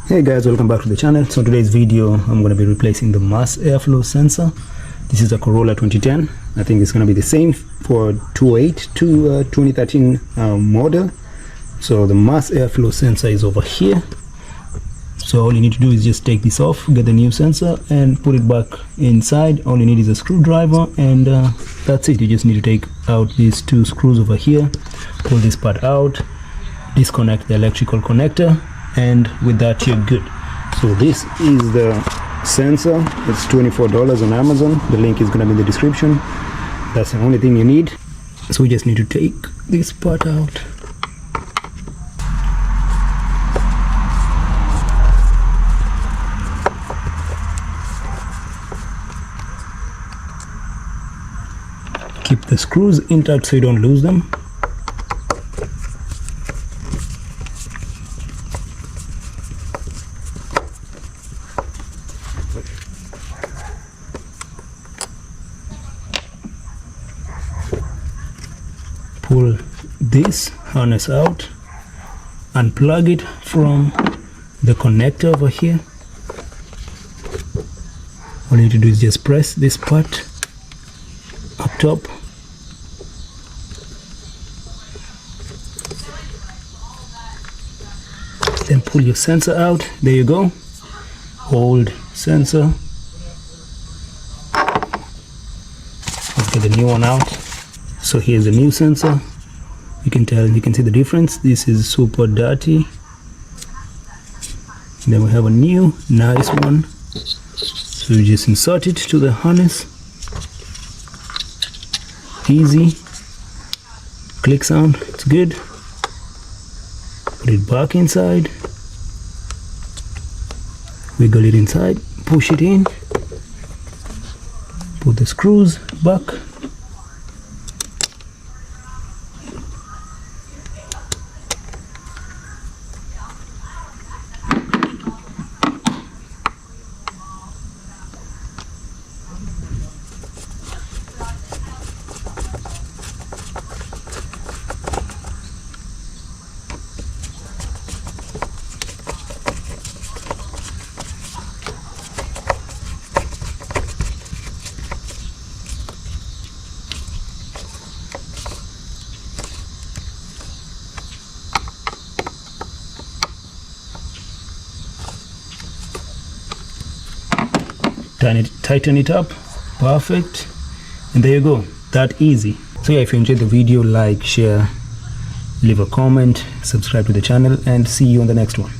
Hey guys, welcome back to the channel. So today's video I'm going to be replacing the mass airflow sensor. This is a Corolla 2010. I think it's going to be the same for 2008 to 2013 model. So the mass airflow sensor is over here. So all you need to do is just take this off, get the new sensor and put it back inside. All you need is a screwdriver and that's it. You just need to take out these two screws over here, pull this part out, disconnect the electrical connector, and with that you're good. So this is the sensor. It's $24 on Amazon. The link is going to be in the description. That's the only thing you need. So we just need to take this part out. Keep the screws intact so you don't lose them. Pull this harness out, unplug it from the connector over here. All you need to do is just press this part up top. Then pull your sensor out. There you go. Hold sensor. Let's get the new one out. So here's the new sensor. You can see the difference. This is super dirty. And then we have a new nice one. So you just insert it to the harness. Easy. Click sound, it's good. Put it back inside. Wiggle it inside, push it in. Put the screws back. Tighten it up. Perfect. And there you go. That easy. So yeah, if you enjoyed the video, like, share, leave a comment, subscribe to the channel, and see you on the next one.